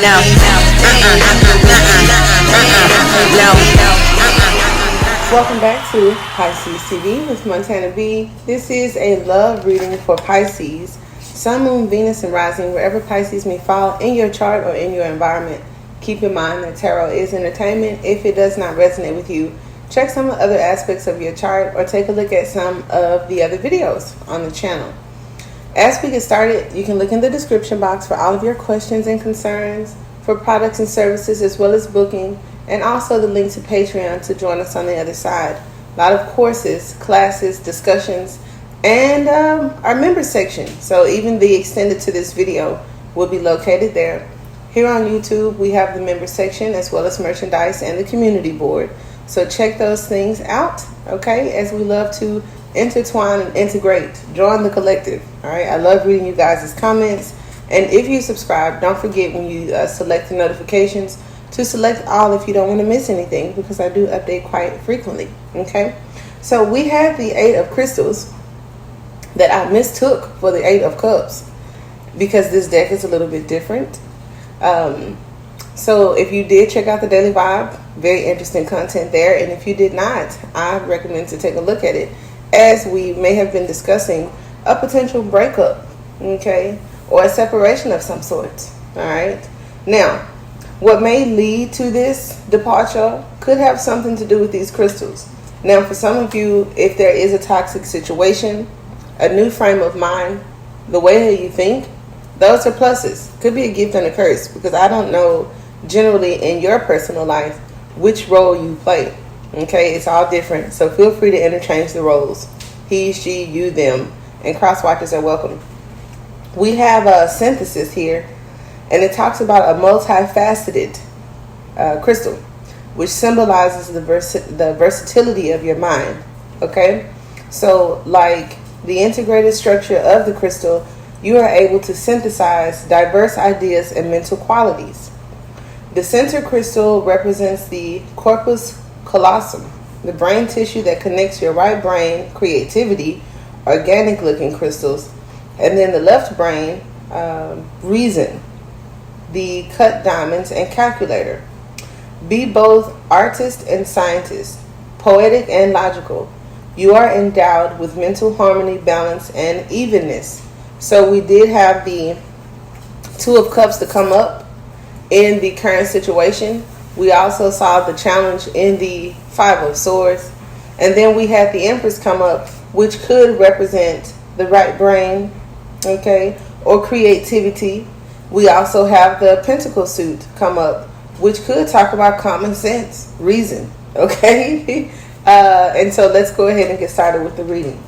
Welcome back to Pisces TV with Montana B. This is a love reading for Pisces, Sun, Moon, Venus, and Rising, wherever Pisces may fall in your chart or in your environment. Keep in mind that tarot is entertainment. If it does not resonate with you, check some of the other aspects of your chart or take a look at some of the other videos on the channel. As we get started, you can look in the description box for all of your questions and concerns, for products and services, as well as booking, and also the link to Patreon to join us on the other side. A lot of courses, classes, discussions, and our member section. So even the extended to this video will be located there. Here on YouTube, we have the member section as well as merchandise and the community board. So check those things out, okay, as we love to intertwine and integrate. Join the collective, all right? I love reading you guys' comments. And if you subscribe, don't forget when you select the notifications to select all if you don't want to miss anything, because I do update quite frequently, okay? So we have the Eight of Crystals that I mistook for the Eight of Cups because this deck is a little bit different. So if you did check out the Daily Vibe, very interesting content there. And if you did not, I recommend to take a look at it, as we may have been discussing a potential breakup, okay, or a separation of some sort, all right? Now, what may lead to this departure could have something to do with these crystals. Now, for some of you, if there is a toxic situation, a new frame of mind, the way that you think, those are pluses. Could be a gift and a curse, because I don't know generally in your personal life which role you play, okay? It's all different, so feel free to interchange the roles. He, she, you, them, and cross-watchers are welcome. We have a synthesis here, and it talks about a multifaceted crystal, which symbolizes the versatility of your mind, okay? So like the integrated structure of the crystal, you are able to synthesize diverse ideas and mental qualities. The center crystal represents the corpus callosum, the brain tissue that connects your right brain, creativity, organic looking crystals, and then the left brain, reason, the cut diamonds, and calculator. Be both artist and scientist, poetic and logical. You are endowed with mental harmony, balance, and evenness. So we did have the Two of Cups to come up in the current situation. We also saw the challenge in the Five of Swords. And then we had the Empress come up, which could represent the right brain, okay, or creativity. We also have the Pentacle suit come up, which could talk about common sense, reason, okay? And so let's go ahead and get started with the reading.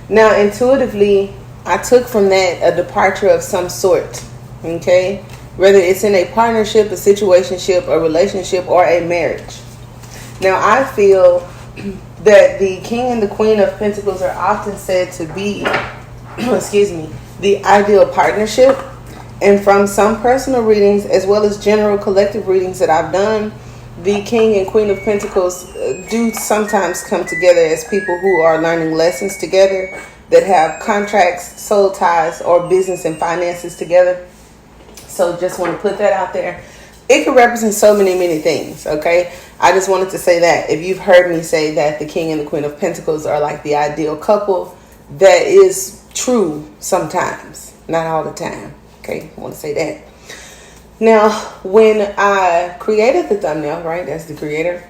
Now, intuitively, I took from that a departure of some sort, okay? Whether it's in a partnership, a situationship, a relationship, or a marriage. Now, I feel that the King and the Queen of Pentacles are often said to be, excuse me, the ideal partnership. And from some personal readings, as well as general collective readings that I've done, the King and Queen of Pentacles do sometimes come together as people who are learning lessons together, that have contracts, soul ties, or business and finances together. So just want to put that out there. It could represent so many things, okay? I just wanted to say that. If you've heard me say that the King and the Queen of Pentacles are like the ideal couple, that is true sometimes, not all the time. Okay, I want to say that. Now, when I created the thumbnail, right, as the creator,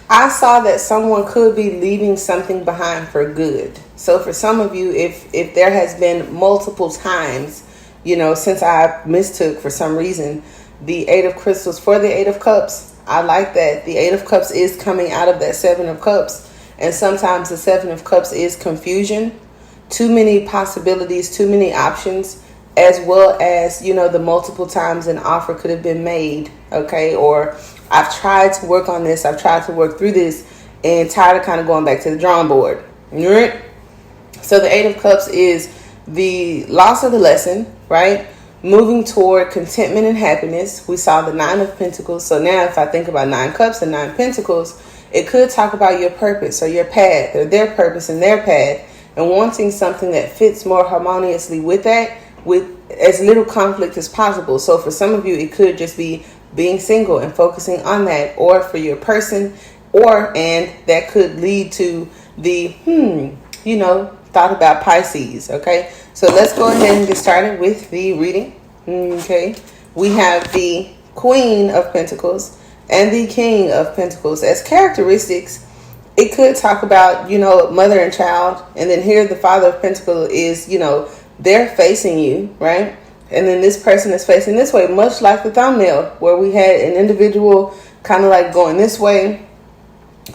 I saw that someone could be leaving something behind for good. So for some of you, if there has been multiple times, you know, since I mistook for some reason the Eight of Crystals for the Eight of Cups, I like that the Eight of Cups is coming out of that Seven of Cups. And sometimes the Seven of Cups is confusion, too many possibilities, too many options, as well as, you know, the multiple times an offer could have been made, okay? Or I've tried to work on this, I've tried to work through this, and tired of kind of going back to the drawing board. Right? So the Eight of Cups is the loss of the lesson, right? Moving toward contentment and happiness. We saw the Nine of Pentacles. So now if I think about Nine Cups and Nine Pentacles, it could talk about your purpose or your path, or their purpose and their path, and wanting something that fits more harmoniously with that, with as little conflict as possible. So for some of you, it could just be being single and focusing on that, or for your person, and that could lead to the thought about Pisces. Okay, so let's go ahead and get started with the reading. Okay, we have the Queen of Pentacles and the King of Pentacles as characteristics. It could talk about, mother and child, and then here the Father of Pentacles is, they're facing you, right? And then this person is facing this way, much like the thumbnail where we had an individual kind of like going this way,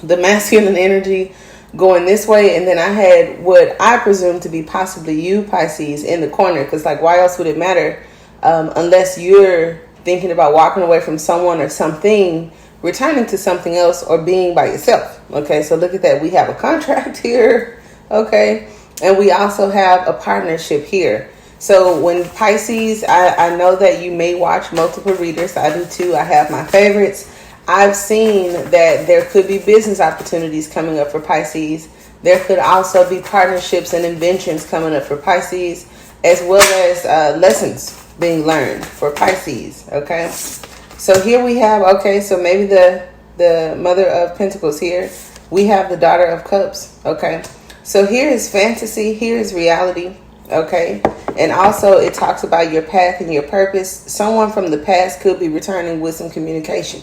the masculine energy going this way, and then I had what I presume to be possibly you, Pisces, in the corner, because like, why else would it matter unless you're thinking about walking away from someone or something, returning to something else, or being by yourself. Okay, so look at that. We have a contract here. Okay, and we also have a partnership here. So when Pisces, I know that you may watch multiple readers. I do too. I have my favorites. I've seen that there could be business opportunities coming up for Pisces. There could also be partnerships and inventions coming up for Pisces, as well as lessons being learned for Pisces. Okay, so here we have, so maybe the Mother of Pentacles here. We have the Daughter of Cups. Okay, so here is fantasy, here is reality. Okay, and also it talks about your path and your purpose. Someone from the past could be returning with some communication.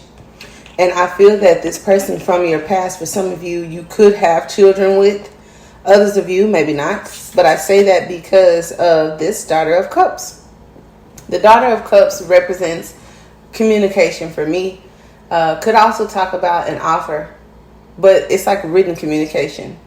And I feel that this person from your past, for some of you, you could have children with. Others of you, maybe not. But I say that because of this Daughter of Cups. The Daughter of Cups represents communication for me. Could also talk about an offer, but it's like written communication.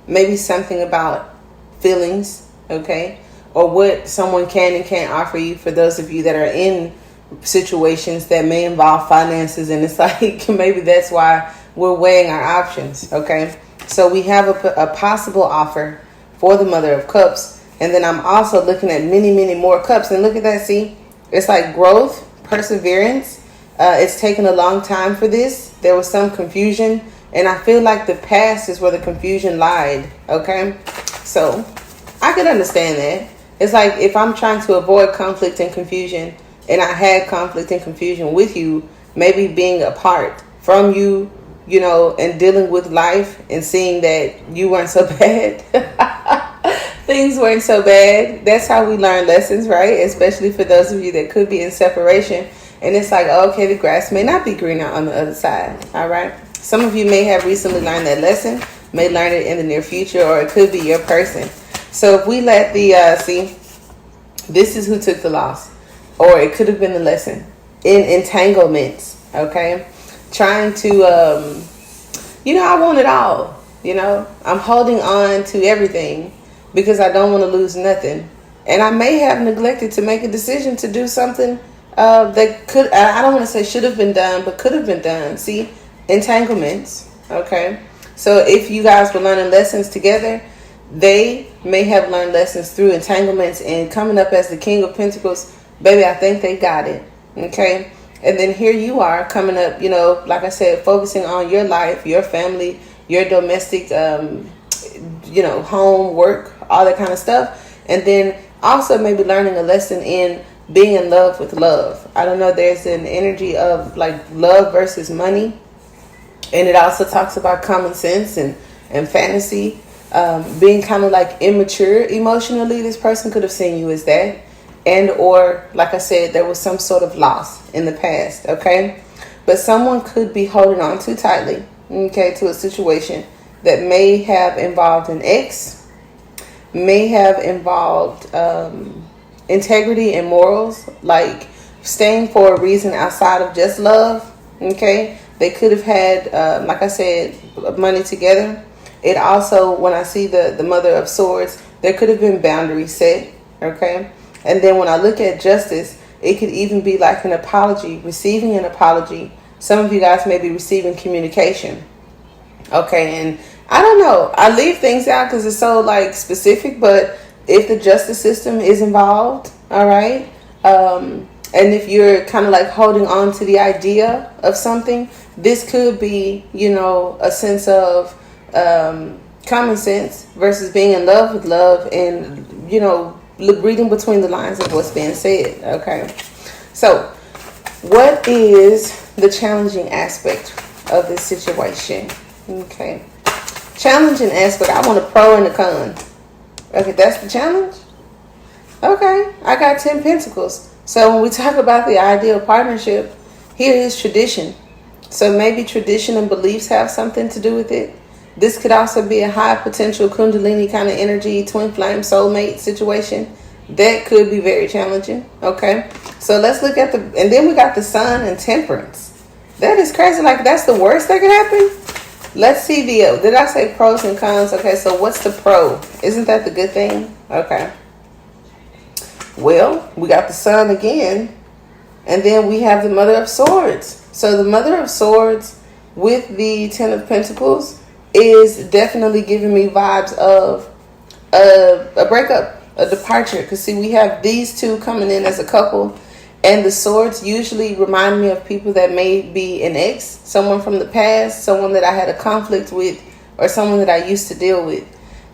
Maybe something about feelings, okay? Or what someone can and can't offer you, for those of you that are in situations that may involve finances, and it's like maybe that's why we're weighing our options. Okay, so we have a possible offer for the Mother of Cups, and then I'm also looking at many more cups, and look at that. See, it's like growth, perseverance. It's taken a long time for this. There was some confusion, and I feel like the past is where the confusion lied. Okay, so I can understand that. It's like if I'm trying to avoid conflict and confusion, and I had conflict and confusion with you, maybe being apart from you, and dealing with life and seeing that you weren't so bad. Things weren't so bad. That's how we learn lessons, right? Especially for those of you that could be in separation. And it's like, okay, the grass may not be greener on the other side. All right. Some of you may have recently learned that lesson, may learn it in the near future, or it could be your person. So if we let this is who took the loss. Or it could have been the lesson in entanglements. Okay, trying to, I want it all. I'm holding on to everything because I don't want to lose nothing, and I may have neglected to make a decision to do something that could. I don't want to say should have been done, but could have been done. See, entanglements. Okay, so if you guys were learning lessons together, they may have learned lessons through entanglements, and coming up as the King of Pentacles. Baby, I think they got it. Okay. And then here you are coming up, like I said, focusing on your life, your family, your domestic, home, work, all that kind of stuff. And then also maybe learning a lesson in being in love with love. I don't know. There's an energy of like love versus money. And it also talks about common sense and fantasy, being kind of like immature emotionally. This person could have seen you as that. And or, like I said, there was some sort of loss in the past, okay? But someone could be holding on too tightly, okay, to a situation that may have involved an ex, may have involved integrity and morals, like staying for a reason outside of just love, okay? They could have had, like I said, money together. It also, when I see the Mother of Swords, there could have been boundaries set, okay? And then when I look at justice, it could even be like an apology, receiving an apology. Some of you guys may be receiving communication. Okay, and I don't know. I leave things out because it's so like specific, but if the justice system is involved, all right, and if you're kind of like holding on to the idea of something, this could be, a sense of common sense versus being in love with love and, reading between the lines of what's being said. Okay, so what is the challenging aspect of this situation? Okay, challenging aspect. I want a pro and a con. Okay, that's the challenge. Okay, I got 10 pentacles. So when we talk about the ideal partnership, here is tradition. So maybe tradition and beliefs have something to do with it. This could also be a high potential kundalini kind of energy, twin flame soulmate situation. That could be very challenging. Okay, so let's look at and then we got the sun and temperance. That is crazy. Like, that's the worst that could happen. Let's see did I say pros and cons? Okay, so what's the pro? Isn't that the good thing? Okay. Well, we got the sun again, and then we have the Mother of Swords. So the Mother of Swords with the Ten of Pentacles is definitely giving me vibes of a breakup, a departure. Because see, we have these two coming in as a couple, and the swords usually remind me of people that may be an ex, someone from the past, someone that I had a conflict with, or someone that I used to deal with.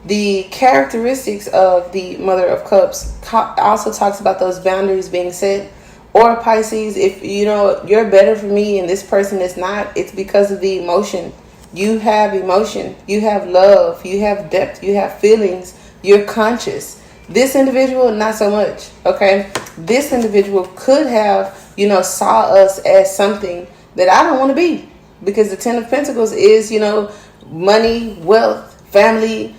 The characteristics of the Mother of Cups also talks about those boundaries being set. Or Pisces, if you know you're better for me and this person is not, it's because of the emotion. You have emotion, you have love, you have depth, you have feelings, you're conscious. This individual, not so much. Okay, this individual could have, saw us as something that I don't want to be, because the Ten of Pentacles is, money, wealth, family,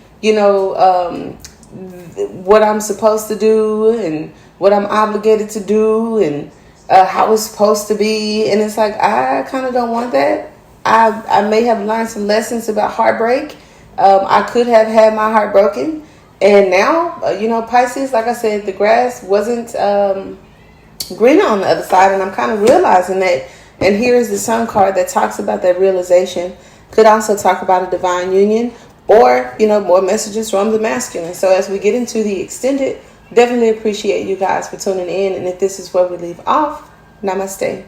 what I'm supposed to do and what I'm obligated to do and how it's supposed to be. And it's like, I kind of don't want that. I may have learned some lessons about heartbreak. I could have had my heart broken. And now, Pisces, like I said, the grass wasn't greener on the other side. And I'm kind of realizing that. And here's the Sun card that talks about that realization. Could also talk about a divine union, or, more messages from the masculine. So as we get into the extended, definitely appreciate you guys for tuning in. And if this is where we leave off, namaste.